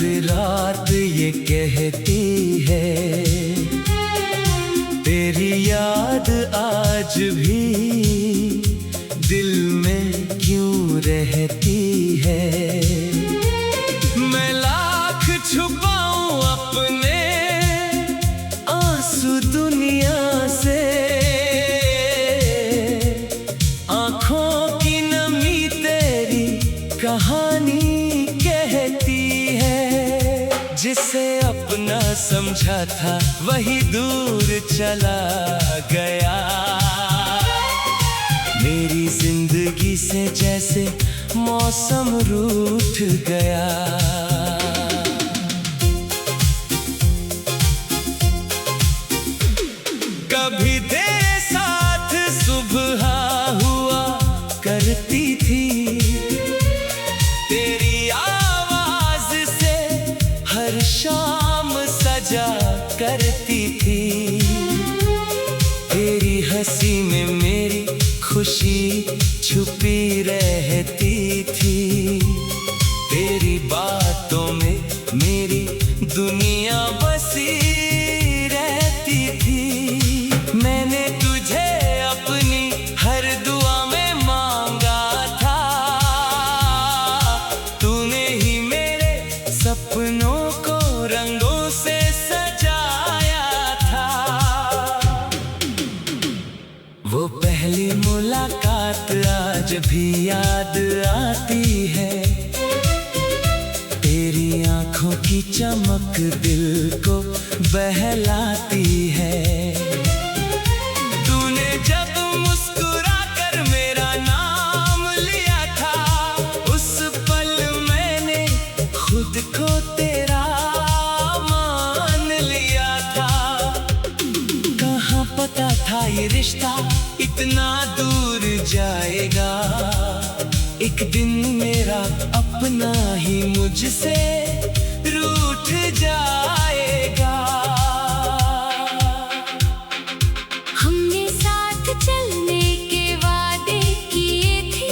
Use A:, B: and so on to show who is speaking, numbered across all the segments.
A: रात ये कहती है, तेरी याद आज भी दिल में क्यों रहती है। मैं लाख छुपाऊं अपने आंसू दुनिया से, आंखों की नमी तेरी कहानी कहती है। जिसे अपना समझा था वही दूर चला गया, मेरी जिंदगी से जैसे मौसम रूठ गया। कभी तेरे साथ सुबह हुआ करती थी, तेरी आवाज से हर शाम सजा करती थी। तेरी हंसी में मेरी खुशी छुपी रहती थी, तेरी बातों में मेरी दुनिया बसी रहती थी। मैंने तुझे अपनी हर दुआ में मांगा था, तूने ही मेरे सपनों को रंगों से सजाया था। वो पहली मुलाकात आज भी याद आती है, तेरी आंखों की चमक दिल को बहलाती है। तूने जब मुस्कुरा कर मेरा नाम लिया था, उस पल मैंने खुद को तेरा मान लिया था। कहाँ पता था ये रिश्ता इतना दूर जाएगा, एक दिन मेरा अपना ही मुझसे रूठ जाएगा।
B: हमने साथ चलने के वादे किए थे,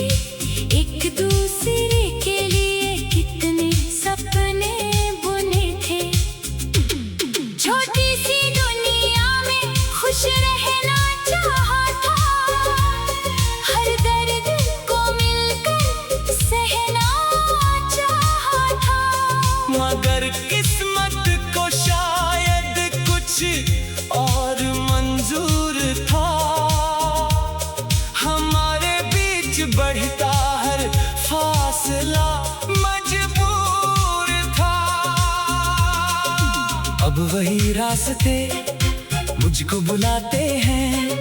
B: एक दूसरे के लिए कितने सपने बुने थे। छोटी सी दुनिया में खुश रहना चाहा था, हर दर्द को मिलकर सहना चाहा था।
A: मगर किस्मत को शायद कुछ और मंजूर था, हमारे बीच बढ़ता हर फासला मजबूर था। अब वही रास्ते मुझको बुलाते हैं,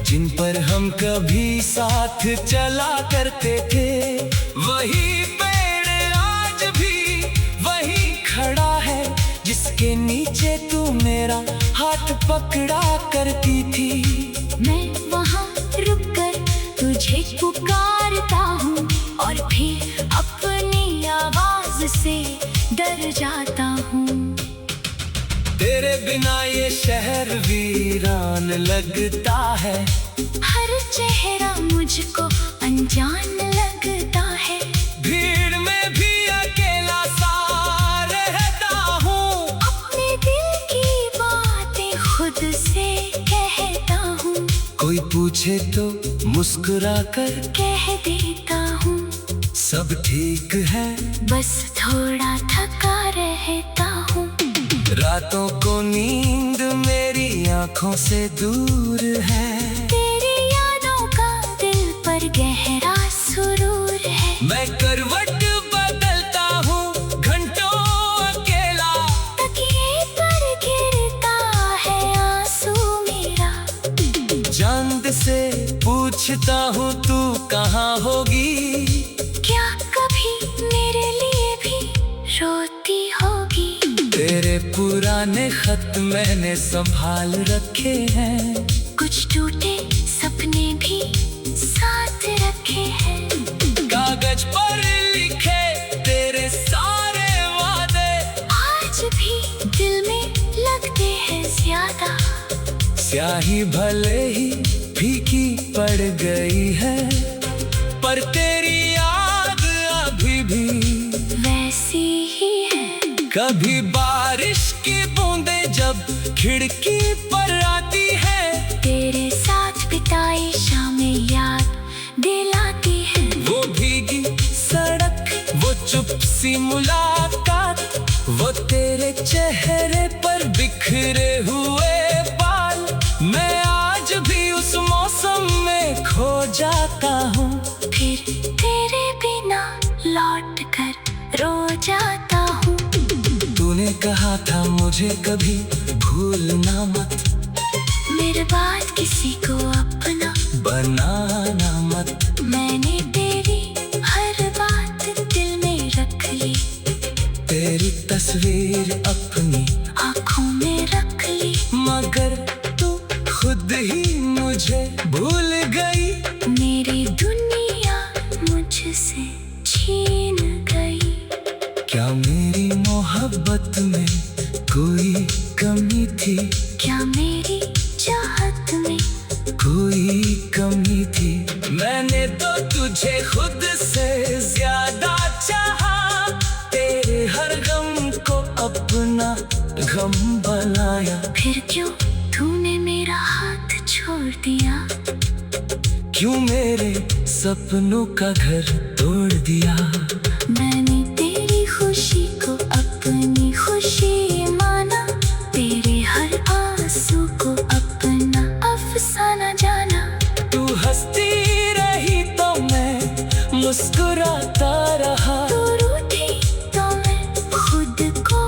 A: जिन पर हम कभी साथ चला करते थे। वही पेड़ आज भी वही खड़ा है, जिसके नीचे तू मेरा हाथ पकड़ा करती थी।
B: मैं वहाँ रुककर तुझे पुकारता हूँ, और फिर अपनी आवाज से डर जाता हूँ।
A: तेरे बिना ये शहर वीरान लगता है,
B: हर चेहरा मुझको अनजान लगता है।
A: भीड़ में भी अकेला सा रहता हूँ,
B: अपने दिल की बातें खुद से कहता हूँ।
A: कोई पूछे तो मुस्कुरा कर
B: कह देता हूँ
A: सब ठीक है,
B: बस थोड़ा थका रहता हूँ।
A: रातों को नींद मेरी आंखों से दूर है,
B: तेरी यादों का दिल पर गहरा सुरूर है।
A: मैं करवट बदलता हूँ घंटों अकेला,
B: तकिए पर गिरता है आंसू मेरा।
A: चांद से पूछता हूँ तू कहाँ होगी,
B: क्या कभी मेरे लिए भी रोती होगी।
A: तेरे पुराने खत मैंने संभाल रखे हैं,
B: कुछ टूटे सपने भी साथ रखे हैं।
A: कागज पर लिखे तेरे सारे वादे
B: आज भी दिल में लगते हैं ज्यादा।
A: स्याही भले ही फीकी पड़ गई है, पर तेरी याद अभी भी
B: वैसी ही है
A: कभी बारिश की बूंदें जब खिड़की पर आती है,
B: तेरे साथ बिताई शामें याद दिलाती है।
A: वो भीगी सड़क, वो चुप सी मुलाकात, वो तेरे चेहरे पर बिखरे हुए बाल। मैं आज भी उस मौसम में खो जाता हूँ,
B: फिर तेरे बिना लौट कर रो जाता हूँ।
A: तूने कहा था मुझे कभी भूलना मत,
B: मेरे बाद किसी को अपना
A: बनाना मत।
B: मैंने तेरी हर बात दिल में रख ली,
A: तेरी तस्वीर अपनी
B: आँखों में रख ली।
A: मगर तू खुद ही मुझे भूल गई,
B: मेरी दुनिया मुझसे छीन गई।
A: क्या मेरी मोहब्बत में कोई कमी थी?
B: क्या मेरी चाहत में
A: कोई कमी थी? मैंने तो तुझे खुद से ज्यादा चाहा, तेरे हर गम को अपना गम बनाया।
B: फिर क्यों तूने मेरा हाथ छोड़ दिया?
A: क्यों मेरे सपनों का घर तोड़ दिया?
B: मैंने तेरी खुशी को अपनी खुशी माना, तेरे हर आंसू को अपना अफसाना जाना।
A: तू हंसती रही तो मैं मुस्कुराता रहा,
B: तू रूठी तो मैं खुद को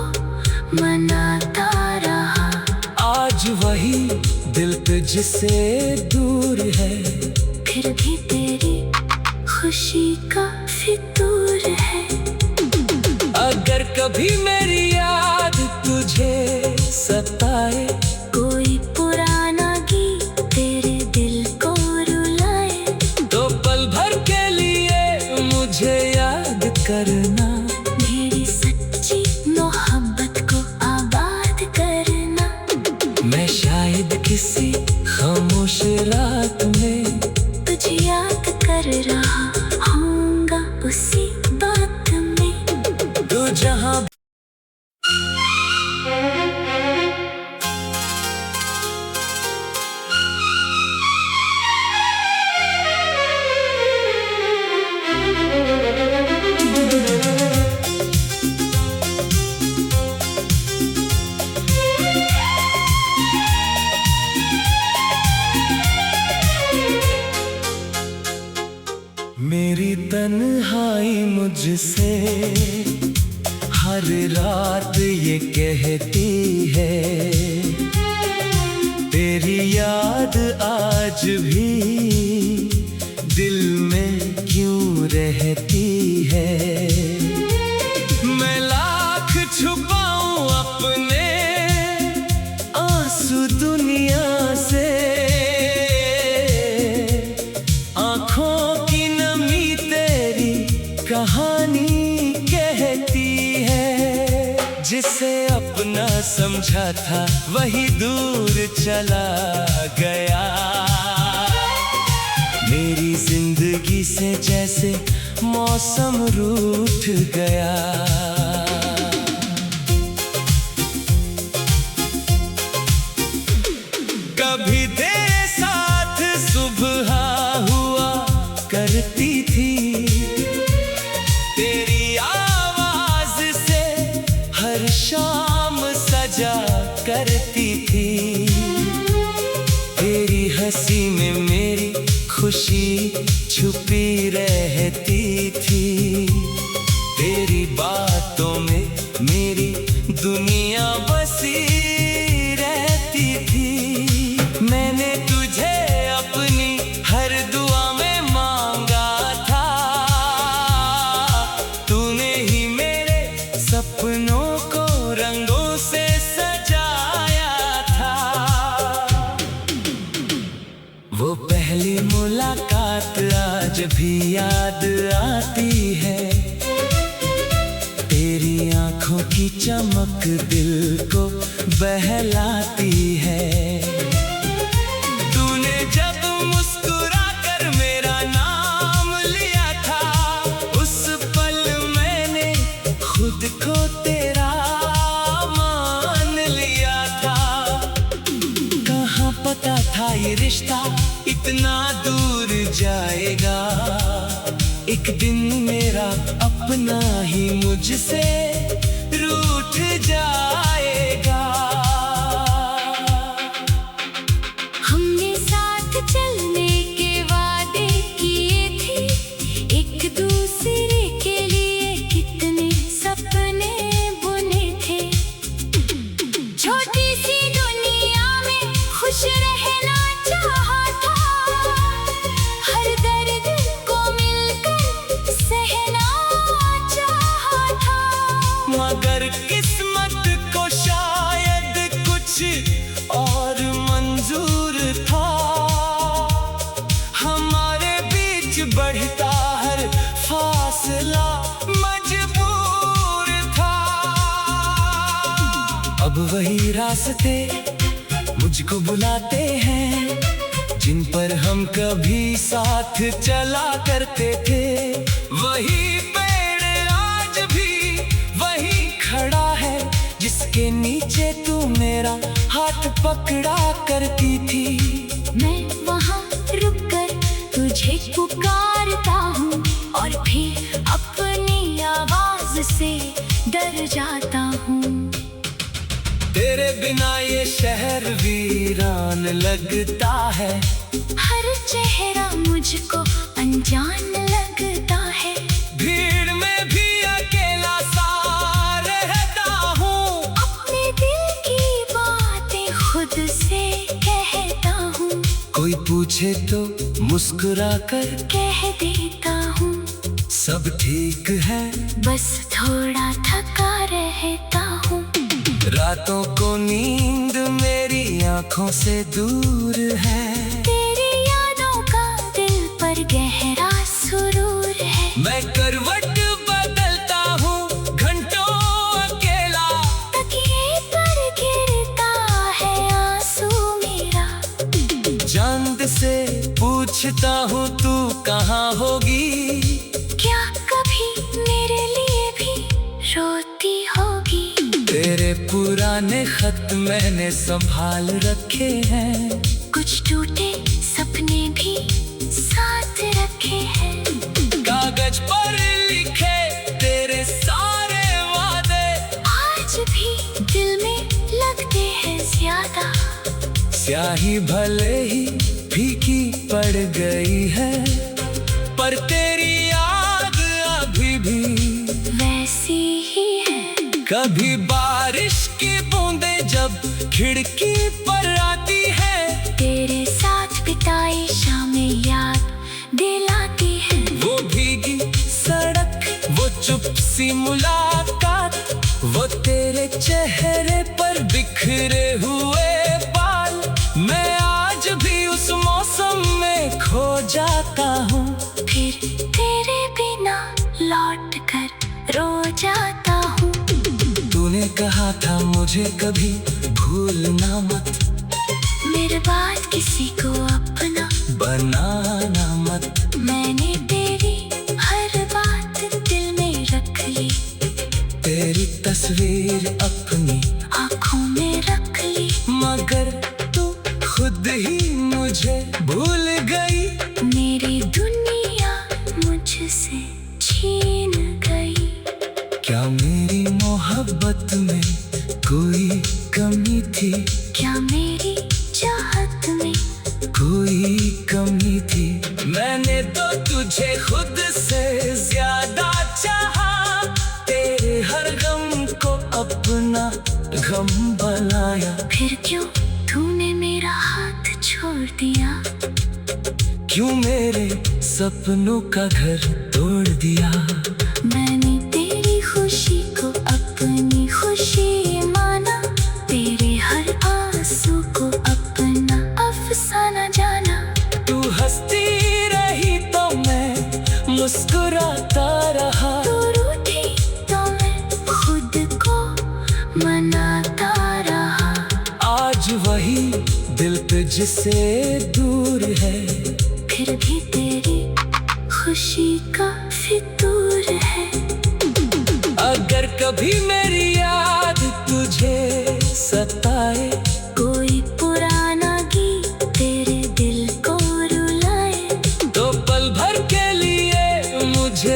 B: मनाता रहा।
A: आज वही दिल तुझसे दूर है,
B: फिर भी तेरी खुशी का फितूर है।
A: अगर कभी मेरी याद तुझे सताए,
B: कोई पुराना गीत तेरे दिल को रुलाए,
A: तो पल भर के लिए मुझे याद करना।
B: मेरी सच्ची मोहब्बत को आबाद करना।
A: मैं शायद किसी खामोश रात में
B: तुझे याद कर रहा होऊंगा उसी बात में।
A: तू जहाँ मेरी तन्हाई मुझसे हर रात ये कहती है, तेरी याद आज भी दिल में क्यों रहती है। मैं लाख छुपाऊं अपने आंसू दुनिया से, आँखों की नमी तेरी कहानी कहती है। जिसे अपना समझा था वही दूर चला गया, मेरी जिंदगी से जैसे मौसम रूठ गया। कभी तेरे साथ सुबह हुआ करती थी, तेरी आवाज से हर शाम सजा करती थी। तेरी हंसी में मेरी खुशी छुपी रहती थी, तेरी बातों में मेरी दुनिया बसी रहती थी। मैंने तुझे अपनी हर दुआ में मांगा था, तूने ही मेरे सपनों को रंगों से सजाया था। वो पहली मुलाकात आज भी याद आती है, तेरी आंखों की चमक दिल को बहलाती है। तूने जब मुस्कुरा कर मेरा नाम लिया था, उस पल मैंने खुद को तेरा एक दिन मेरा अपना ही मुझसे रूठ जाएगा।
B: हमने साथ चलने के वादे किए थे, एक दूसरे के लिए कितने सपने बुने थे। छोटी सी दुनिया में खुश रहना चाहा था, हर दर्द को मिलकर सहना चाहा था।
A: मगर किस्मत को शायद कुछ और मंजूर था, हमारे बीच बढ़ता हर फासला मजबूर था। अब वही रास्ते मुझको बुलाते हैं, जिन पर हम कभी साथ चला करते थे। वही पेड़ आज भी वही खड़ा है, जिसके नीचे तू मेरा हाथ पकड़ा करती थी।
B: मैं वहाँ रुककर तुझे पुकारता हूँ, और फिर अपनी आवाज से डर जाता हूँ।
A: तेरे बिना ये शहर वीरान लगता है,
B: हर चेहरा मुझको अनजान लगता है।
A: भीड़ में भी अकेला सा रहता हूँ,
B: अपने दिल की बातें खुद से कहता हूँ।
A: कोई पूछे तो मुस्कुरा कर
B: कह देता हूँ
A: सब ठीक है,
B: बस थोड़ा थका रहता हूँ।
A: रातों को नींद मेरी आंखों से दूर है,
B: तेरी यादों का दिल पर गहरा सुरूर है।
A: मैं करवट बदलता हूँ घंटों अकेला,
B: तकिए पर गिरता है आंसू मेरा।
A: चांद से पूछता हूँ तू कहाँ होगी,
B: क्या कभी मेरे लिए भी रोती होगी।
A: तेरे पुराने खत मैंने संभाल रखे हैं,
B: कुछ टूटे सपने भी साथ रखे हैं।
A: कागज पर लिखे तेरे सारे वादे
B: आज भी दिल में लगते हैं ज्यादा।
A: स्याही भले ही फीकी पड़ गई है, पर तेरी याद अभी भी
B: वैसी ही है।
A: कभी बारिश की बूंदें जब खिड़की पर आती है,
B: तेरे साथ बिताई शामें याद दिलाती है।
A: वो भीगी सड़क, वो चुप सी मुलाकात, वो तेरे चेहरे पर बिखरे हुए बाल। मैं आज भी उस मौसम में खो जाता हूँ,
B: फिर तेरे बिना लौट कर रो जाता हूँ।
A: तूने कहा था मुझे कभी भूलना मत,
B: मेरे बाद किसी को अपना
A: बनाना मत।
B: मैंने तेरी हर बात दिल में रख ली,
A: तेरी तस्वीर अपनी
B: आँखों में रख ली।
A: मगर तू खुद ही मुझे भूल गई,
B: मेरी दुनिया मुझसे छीन गई।
A: क्या मेरी मोहब्बत में कोई कमी थी,
B: क्या मेरी चाहत में
A: कोई कमी थी। मैंने तो तुझे खुद से ज्यादा चाहा, तेरे हर गम को अपना गम बनाया।
B: फिर क्यों तूने मेरा हाथ छोड़ दिया,
A: क्यों मेरे सपनों का घर तोड़ दिया।
B: मैंने तेरी खुशी को अपनी खुशी माना, तेरे हर आंसू को अपना अफसाना जाना।
A: तू हंसती रही तो मैं मुस्कुराता रहा,
B: तू रूठी तो मैं खुद को मनाता रहा।
A: आज वही दिल तुझसे दूर है,
B: फिर भी तेरी खुशी का फितूर है।
A: अगर कभी मेरी याद तुझे सताए,
B: कोई पुराना गीत तेरे दिल को रुलाए,
A: तो पल भर के लिए मुझे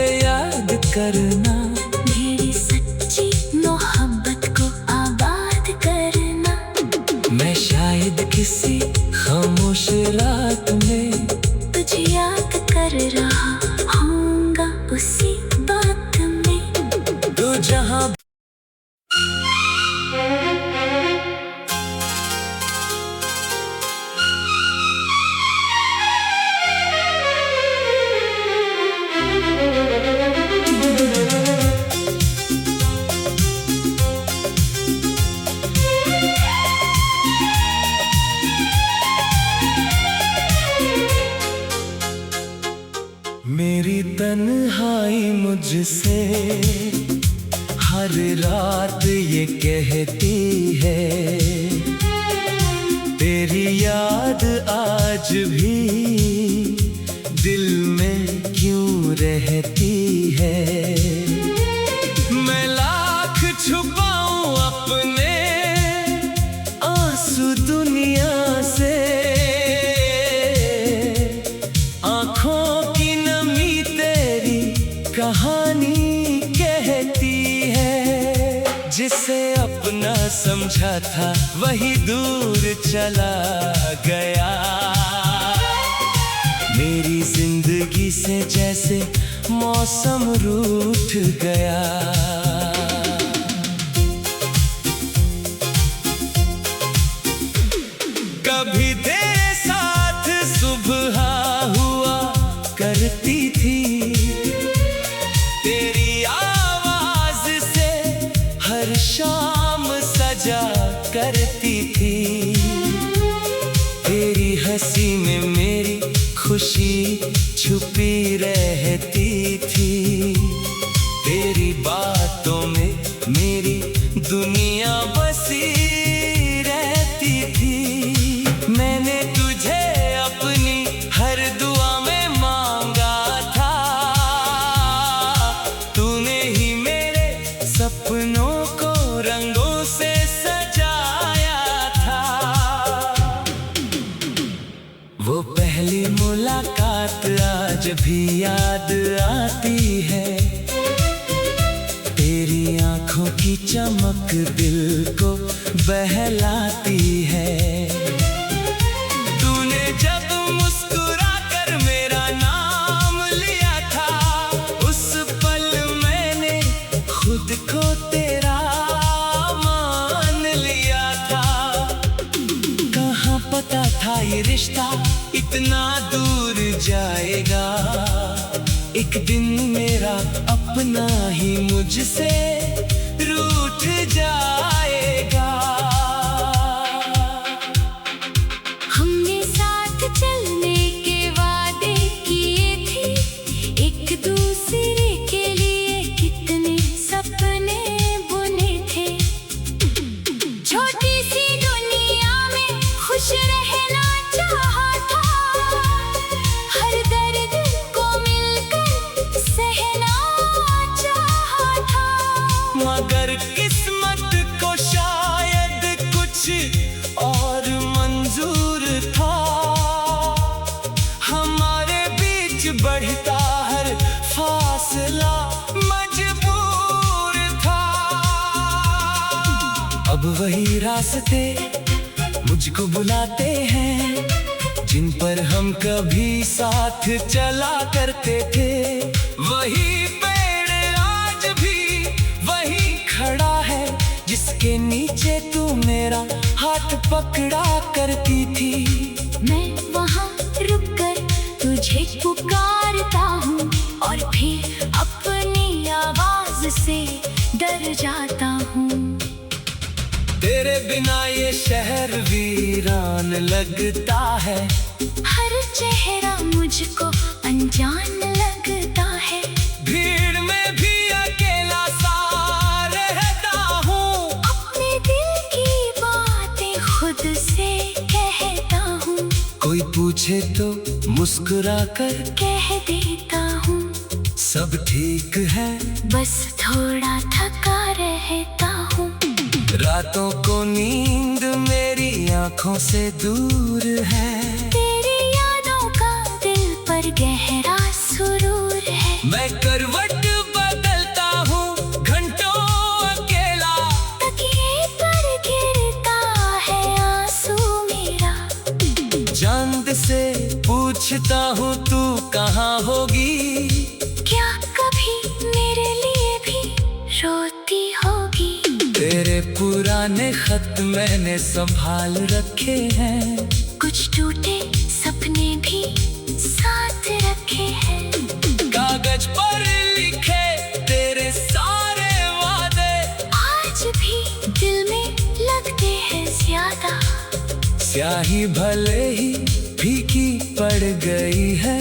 A: ये कहती है, तेरी याद आज भी दिल में क्यों रहती है। मैं लाख छुपाऊं अपने आंसू दुनिया से, आंखों की नमी तेरी कहानी कहती है। जिसे अपना समझा था वही दूर चला गया, मेरी जिंदगी से जैसे मौसम रूठ गया। कभी तेरे साथ सुबह हुआ करती थी, तेरी आवाज से हर शाम सजा करती थी। तेरी हंसी में मेरी खुशी छुपी रहती थी, तेरी बातों में मेरी दुनिया बसी रहती थी। मैंने तुझे अपनी हर दुआ में मांगा था, तूने ही मेरे सपनों को रंगों से सजाया था। वो पहली मुलाकात आज भी याद आती है, तेरी आंखों की चमक दिल को बहलाती है। तूने जब मुस्कुरा कर मेरा नाम लिया था, उस पल मैंने खुद को तेरा मान लिया था। कहाँ पता था ये रिश्ता इतना दूर जाएगा, एक दिन मेरा अपना ही मुझसे रूठ जाएगा।
B: हमने साथ चलने के वादे किए थे, एक दूसरे के लिए कितने सपने बुने थे। छोटी सी दुनिया में खुश रहना चाहा था, हर दर्द को मिलकर सहना चाहा था।
A: मगर किस्मत को शायद कुछ और मंजूर था, हमारे बीच बढ़ता हर फासला मजबूर था। अब वही रास्ते मुझको बुलाते हैं, जिन पर हम कभी साथ चला करते थे। वही पेड़ आज भी वही खड़ा है, जिसके नीचे तू मेरा हाथ पकड़ा करती थी।
B: मैं वहाँ रुककर तुझे पुकारता हूँ, और फिर अपनी आवाज से डर जाता हूँ।
A: तेरे बिना ये शहर वीरान लगता है,
B: हर चेहरा मुझको अनजान लगता है।
A: भीड़ में भी अकेला सा रहता हूँ,
B: अपने दिल की बातें खुद से कहता हूँ।
A: कोई पूछे तो मुस्कुरा कर
B: कह देता हूँ
A: सब ठीक है,
B: बस थोड़ा थका रहता हूँ।
A: रातों को नींद मेरी आंखों से दूर है,
B: तेरी यादों का दिल पर गहरा सुरूर है।
A: मैं करवट बदलता हूँ घंटों अकेला,
B: तकिए पर गिरता है आंसू मेरा।
A: चांद से पूछता हूँ तू कहाँ होगी,
B: क्या कभी मेरे लिए भी रोती होगी।
A: तेरे पुराने खत मैंने संभाल रखे हैं,
B: कुछ टूटे सपने भी साथ रखे हैं।
A: कागज पर लिखे तेरे सारे वादे
B: आज भी दिल में लगते हैं ज्यादा।
A: स्याही भले ही फीकी पड़ गई है,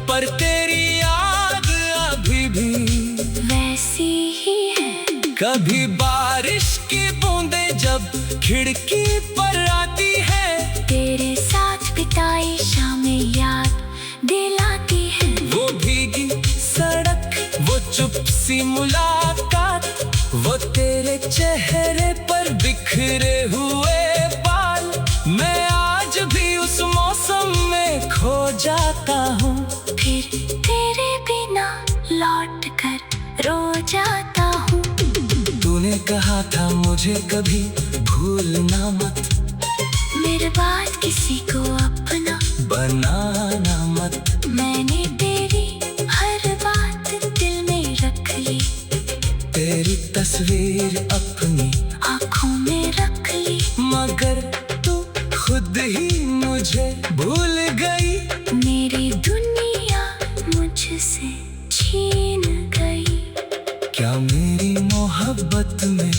A: पर तेरी याद अभी भी
B: वैसी ही है।
A: कभी बारिश बारिश की बूंदें जब खिड़की पर आती है,
B: तेरे साथ बिताई शामें याद दिलाती है।
A: वो भीगी सड़क, वो चुप सी मुलाकात, वो तेरे चेहरे पर बिखरे हुए बाल। मैं आज भी उस मौसम में खो जाता हूँ,
B: फिर तेरे बिना लौट कर रो जाता हूँ।
A: तूने कहा था मुझे कभी भूलना मत,
B: मेरे बाद किसी को अपना
A: बनाना मत।
B: मैंने तेरी हर बात दिल में रख ली,
A: तेरी तस्वीर अपनी
B: आँखों में रख ली।
A: मगर तू खुद ही मुझे भूल गई,
B: मेरी दुनिया मुझसे छीन गई।
A: क्या मेरी मोहब्बत में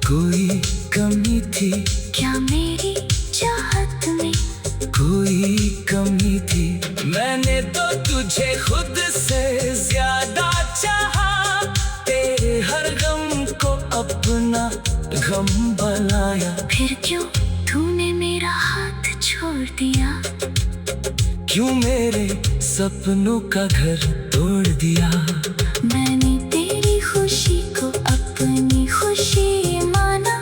A: कोई कमी थी?
B: क्या मेरी चाहत में
A: कोई कमी थी? मैंने तो तुझे खुद से ज्यादा चाहा, तेरे हर गम को अपना गम बनाया।
B: फिर क्यों तूने मेरा हाथ छोड़ दिया?
A: क्यों मेरे सपनों का घर तोड़ दिया?
B: मैंने तेरी खुशी को अपनी खुशी माना,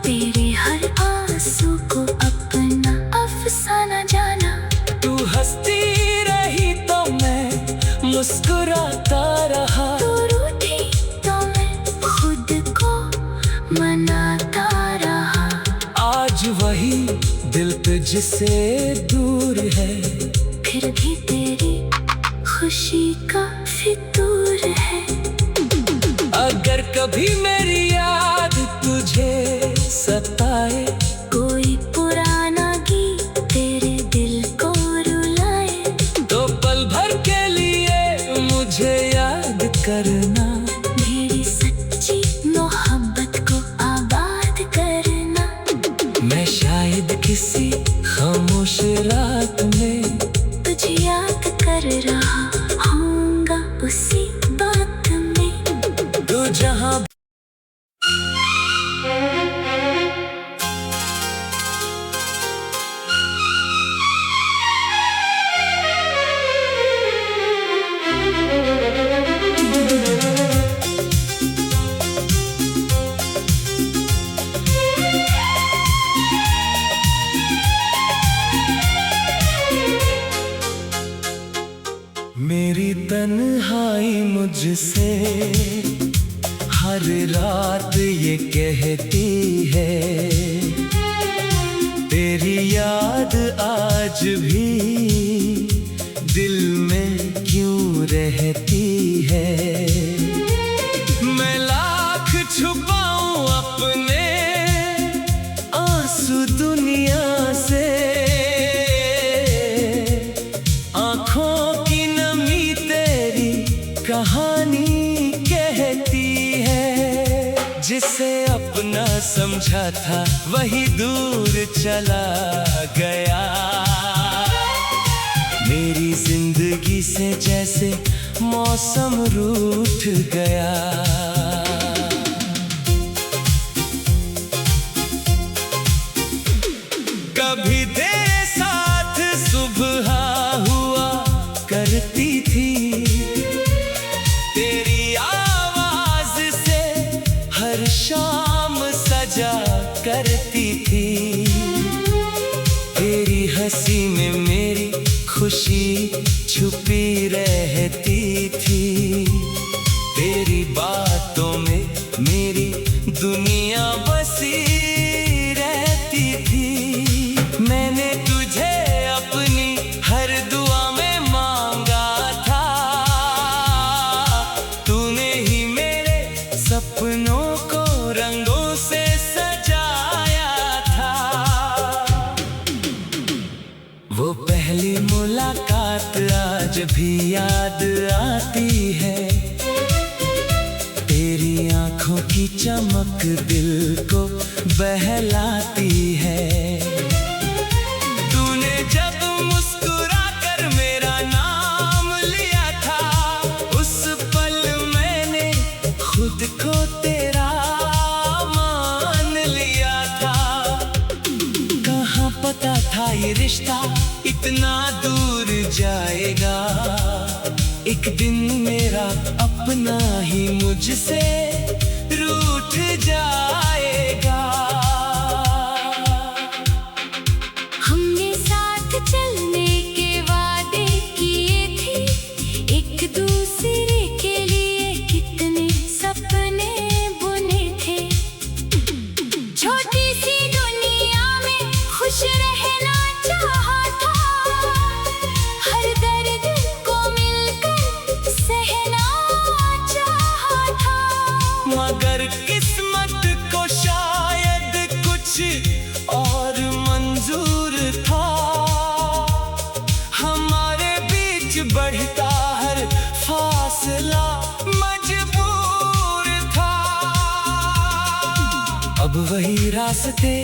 B: तेरे हर आंसू को अपना अफसाना जाना।
A: तू हंसती रही तो मैं मुस्कुराता रहा,
B: तू रूठी तो मैं खुद को मनाता रहा।
A: आज वही दिल पे जिसे दूर है,
B: फिर भी तेरी खुशी का फितूर है।
A: अगर कभी मेरी याद तुझे सताए,
B: कोई पुराना गीत तेरे दिल को रुलाए,
A: तो पल भर के लिए मुझे याद करना।
B: मेरी सच्ची मोहब्बत को आबाद करना।
A: मैं शायद किसी खामोश रात में
B: तुझे याद कर रहा होऊंगा उसी बात में।
A: तू जहाँ मेरी तन्हाई मुझसे हर रात ये कहती है, तेरी याद आज भी दिल में क्यों रहती है। मैं लाख छुपाऊं अपने आंसू दुनिया से, आँखों की नमी तेरी कहानी कहती है। जिसे अपना समझा था वही दूर चला गया, मेरी जिंदगी से जैसे मौसम रूठ गया। कभी तेरे साथ सुबह हुआ करती थी, तेरी आवाज से हर शाम सजा करती थी। तेरी हंसी में मेरी खुशी छुपी रहती थी, तेरी बातों में मेरी दुनिया बसी रहती थी। मैंने तुझे अपनी हर दुआ में मांगा था, तूने ही मेरे सपनों को रंगों से सजाया था। वो पहली मुलाकात आज भी याद आती है, तेरी आंखों की चमक दिल को बहलाती है। तूने जब मुस्कुरा कर मेरा नाम लिया था, उस पल मैंने खुद को तेरा मान ये रिश्ता इतना दूर जाएगा। एक दिन मेरा अपना ही मुझसे रूठ जाएगा।
B: हमने साथ चलने के वादे किए थे, एक दूसरे के लिए कितने सपने बुने थे। छोटी सी दुनिया में खुश रहना चाहा था, हर दर्द को मिलकर सहना चाहा था।
A: मगर किस्मत को शायद कुछ और मंजूर था। हमारे बीच बढ़ता हर फासला मजबूर था। अब वही रास्ते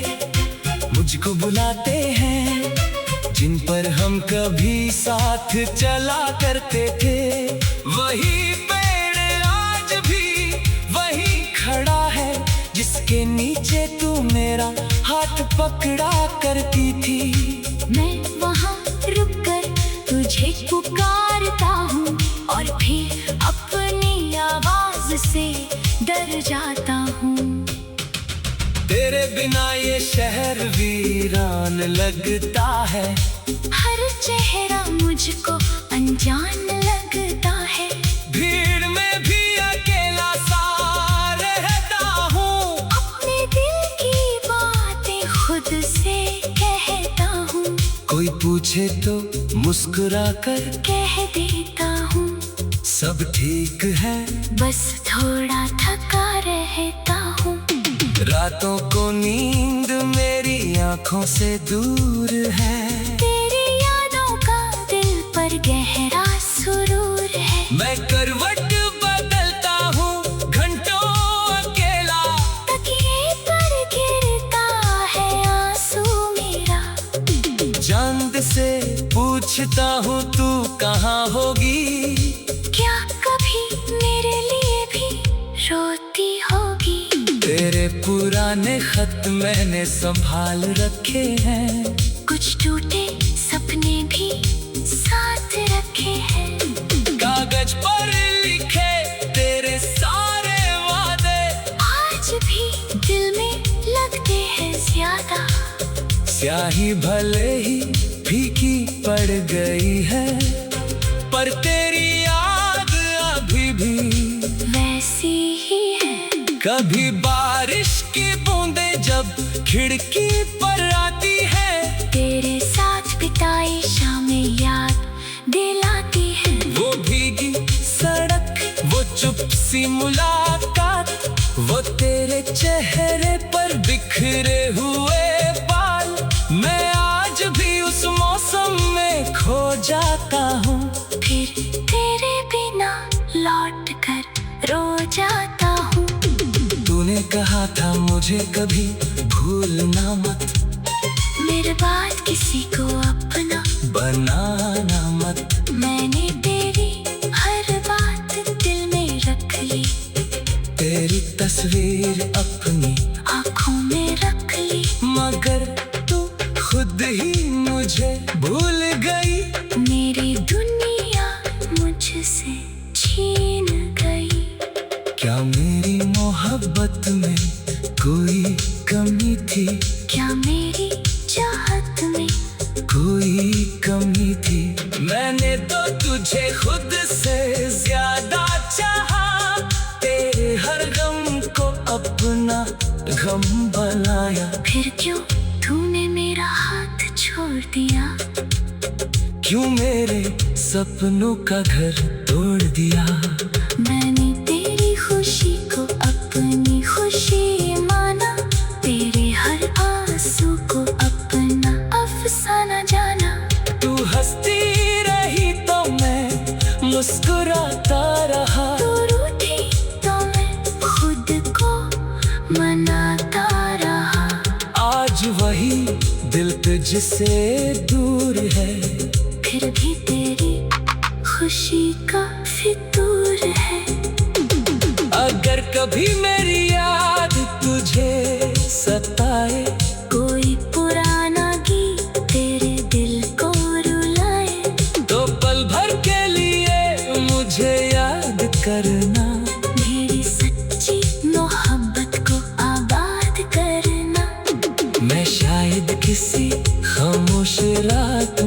A: मुझको बुलाते हैं, जिन पर हम कभी साथ चला करते थे। वही पेड़ आज भी वही खड़ा है, जिसके नीचे तू मेरा हाथ पकड़ा करती थी।
B: मैं वहाँ रुककर तुझे पुकारता हूँ, और फिर अपनी आवाज से डर जाता हूँ।
A: तेरे बिना ये शहर वीरान लगता है,
B: हर चेहरा मुझको अनजान लगता है।
A: भीड़ में भी अकेला सा रहता हूँ।
B: अपने दिल की बातें खुद से कहता हूँ,
A: कोई पूछे तो मुस्कुरा कर
B: कह देता हूँ।
A: सब ठीक है,
B: बस थोड़ा थका रहता हूँ।
A: रातों को नींद मेरी आंखों से दूर है।
B: तेरी यादों का दिल पर गहरा सुरूर है।
A: मैं करवट बदलता हूँ घंटों अकेला,
B: तकिए पर गिरता है आंसू मेरा।
A: चांद से पूछता हूँ तू कहाँ होगी,
B: क्या कभी मेरे लिए भी रोती होगी।
A: तेरे पुराने खत मैंने संभाल रखे हैं,
B: कुछ टूटे सपने भी साथ रखे हैं।
A: कागज पर लिखे तेरे सारे वादे
B: आज भी दिल में लगते हैं ज्यादा।
A: स्याही भले ही फीकी पड़ गई है, पर तेरी याद अभी भी
B: वैसी ही है।
A: कभी बारिश की बूंदें जब खिड़की पर आती है,
B: तेरे साथ बिताई शामें याद दिलाती है।
A: वो भीगी सड़क, वो चुप सी मुलाकात, वो तेरे चेहरे पर बिखरे हुए बाल। मैं आज भी उस मौसम में खो जाता हूँ,
B: फिर तेरे बिना लौट कर रो जाता हूँ।
A: तूने कहा था मुझे कभी भूलना मत,
B: मेरे बाद किसी को अपना
A: बनाना मत।
B: मैंने तेरी हर बात दिल में रख ली,
A: तेरी तस्वीर अपनी
B: आँखों में रख ली।
A: मगर तू खुद ही मुझे भूल गई।
B: मेरी दुनिया मुझसे छीन गई।
A: क्या मेरी मोहब्बत में कोई कमी थी,
B: क्या मेरी चाहत में
A: कोई कमी थी। मैंने तो तुझे खुद से ज्यादा चाहा, तेरे हर गम को अपना गम बनाया।
B: फिर क्यों तूने मेरा हाथ छोड़ दिया।
A: क्यों मेरे सपनों का घर तोड़ दिया।
B: मैंने तेरी खुशी को अपनी खुशी माना, तेरे हर आंसू को अपना अफसाना जाना।
A: तू हंसती रही तो मैं मुस्कुराता रहा,
B: तू रूठी तो मैं खुद को मनाता रहा।
A: आज वही दिल तुझसे दूर है,
B: फिर भी तेरी खुशी का फितूर है।
A: अगर कभी मेरी याद तुझे सताए,
B: कोई पुराना गीत तेरे
A: किसी खामोश रात